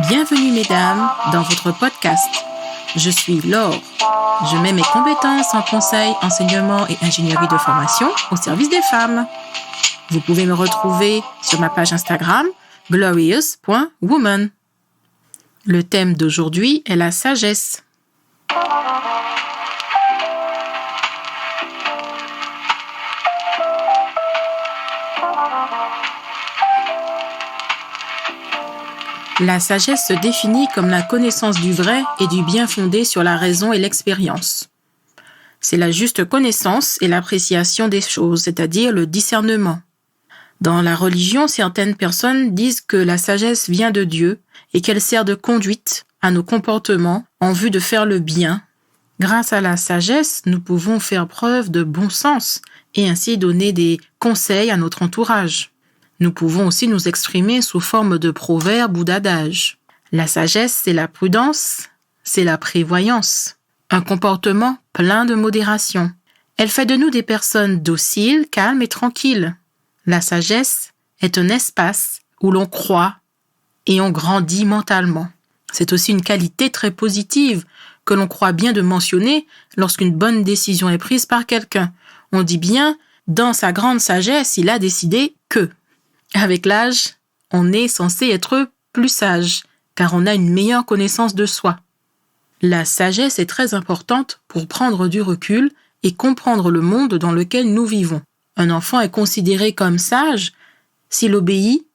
Bienvenue mesdames dans votre podcast. Je suis Laure. Je mets mes compétences en conseil, enseignement et ingénierie de formation au service des femmes. Vous pouvez me retrouver sur ma page Instagram glorious.woman. Le thème d'aujourd'hui est la sagesse. La sagesse se définit comme la connaissance du vrai et du bien fondé sur la raison et l'expérience. C'est la juste connaissance et l'appréciation des choses, c'est-à-dire le discernement. Dans la religion, certaines personnes disent que la sagesse vient de Dieu et qu'elle sert de conduite à nos comportements en vue de faire le bien. Grâce à la sagesse, nous pouvons faire preuve de bon sens et ainsi donner des conseils à notre entourage. Nous pouvons aussi nous exprimer sous forme de proverbes ou d'adages. La sagesse, c'est la prudence, c'est la prévoyance, un comportement plein de modération. Elle fait de nous des personnes dociles, calmes et tranquilles. La sagesse est un espace où l'on croit et on grandit mentalement. C'est aussi une qualité très positive que l'on croit bien de mentionner lorsqu'une bonne décision est prise par quelqu'un. On dit bien, dans sa grande sagesse, il a décidé que. Avec l'âge, on est censé être plus sage, car on a une meilleure connaissance de soi. La sagesse est très importante pour prendre du recul et comprendre le monde dans lequel nous vivons. Un enfant est considéré comme sage s'il obéit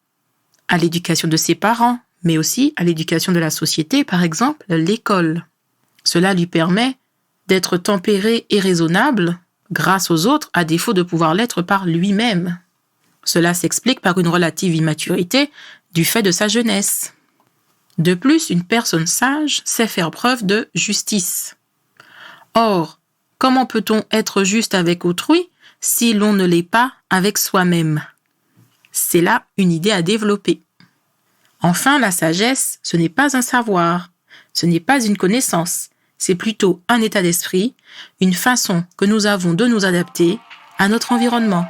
à l'éducation de ses parents, mais aussi à l'éducation de la société, par exemple l'école. Cela lui permet d'être tempéré et raisonnable grâce aux autres, à défaut de pouvoir l'être par lui-même. Cela s'explique par une relative immaturité du fait de sa jeunesse. De plus, une personne sage sait faire preuve de justice. Or, comment peut-on être juste avec autrui si l'on ne l'est pas avec soi-même? C'est là une idée à développer. Enfin, la sagesse, ce n'est pas un savoir, ce n'est pas une connaissance, c'est plutôt un état d'esprit, une façon que nous avons de nous adapter à notre environnement.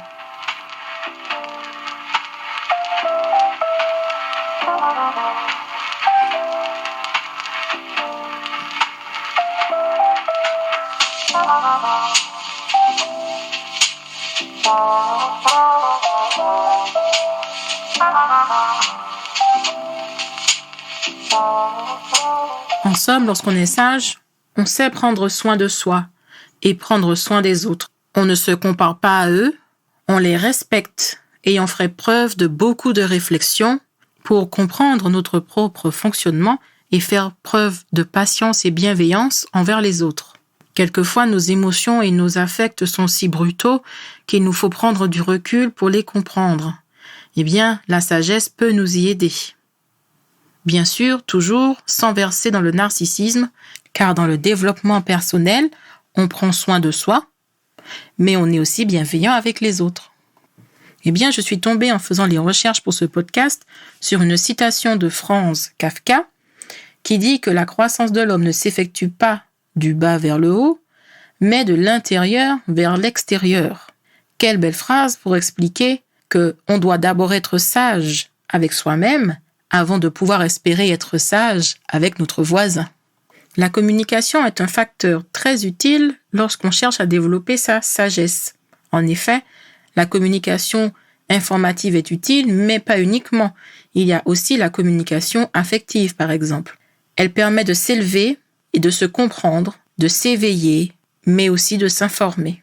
En somme, lorsqu'on est sage, on sait prendre soin de soi et prendre soin des autres. On ne se compare pas à eux, on les respecte et on ferait preuve de beaucoup de réflexion pour comprendre notre propre fonctionnement et faire preuve de patience et bienveillance envers les autres. Quelquefois, nos émotions et nos affects sont si brutaux qu'il nous faut prendre du recul pour les comprendre. Eh bien, la sagesse peut nous y aider. Bien sûr, toujours sans verser dans le narcissisme, car dans le développement personnel, on prend soin de soi, mais on est aussi bienveillant avec les autres. Eh bien, je suis tombée en faisant les recherches pour ce podcast sur une citation de Franz Kafka qui dit que la croissance de l'homme ne s'effectue pas du bas vers le haut, mais de l'intérieur vers l'extérieur. Quelle belle phrase pour expliquer qu'on doit d'abord être sage avec soi-même avant de pouvoir espérer être sage avec notre voisin. La communication est un facteur très utile lorsqu'on cherche à développer sa sagesse. En effet, la communication informative est utile, mais pas uniquement. Il y a aussi la communication affective, par exemple. Elle permet de s'élever et de se comprendre, de s'éveiller, mais aussi de s'informer.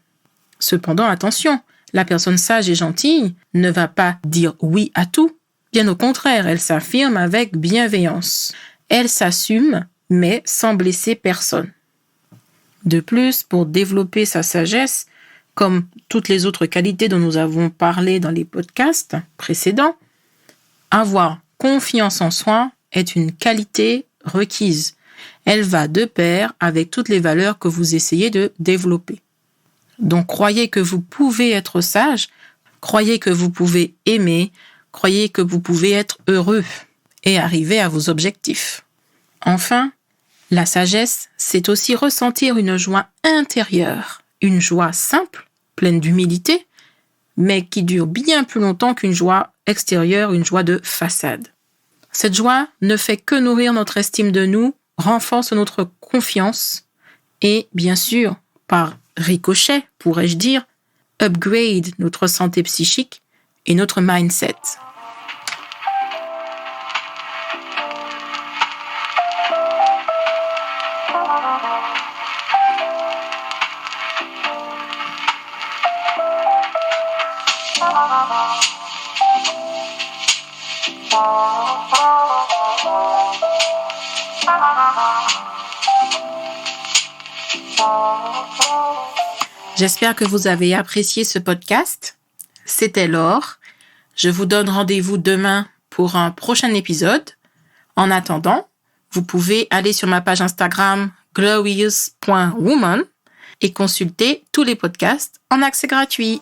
Cependant, attention, la personne sage et gentille ne va pas dire oui à tout. Bien au contraire, elle s'affirme avec bienveillance. Elle s'assume, mais sans blesser personne. De plus, pour développer sa sagesse, comme toutes les autres qualités dont nous avons parlé dans les podcasts précédents, avoir confiance en soi est une qualité requise. Elle va de pair avec toutes les valeurs que vous essayez de développer. Donc, croyez que vous pouvez être sage, croyez que vous pouvez aimer, croyez que vous pouvez être heureux et arriver à vos objectifs. Enfin, la sagesse, c'est aussi ressentir une joie intérieure, une joie simple, pleine d'humilité, mais qui dure bien plus longtemps qu'une joie extérieure, une joie de façade. Cette joie ne fait que nourrir notre estime de nous, renforce notre confiance et, bien sûr, par ricochet, pourrais-je dire, upgrade notre santé psychique et notre mindset. J'espère que vous avez apprécié ce podcast. C'était Laure. Je vous donne rendez-vous demain pour un prochain épisode. En attendant, vous pouvez aller sur ma page Instagram glorious.woman et consulter tous les podcasts en accès gratuit.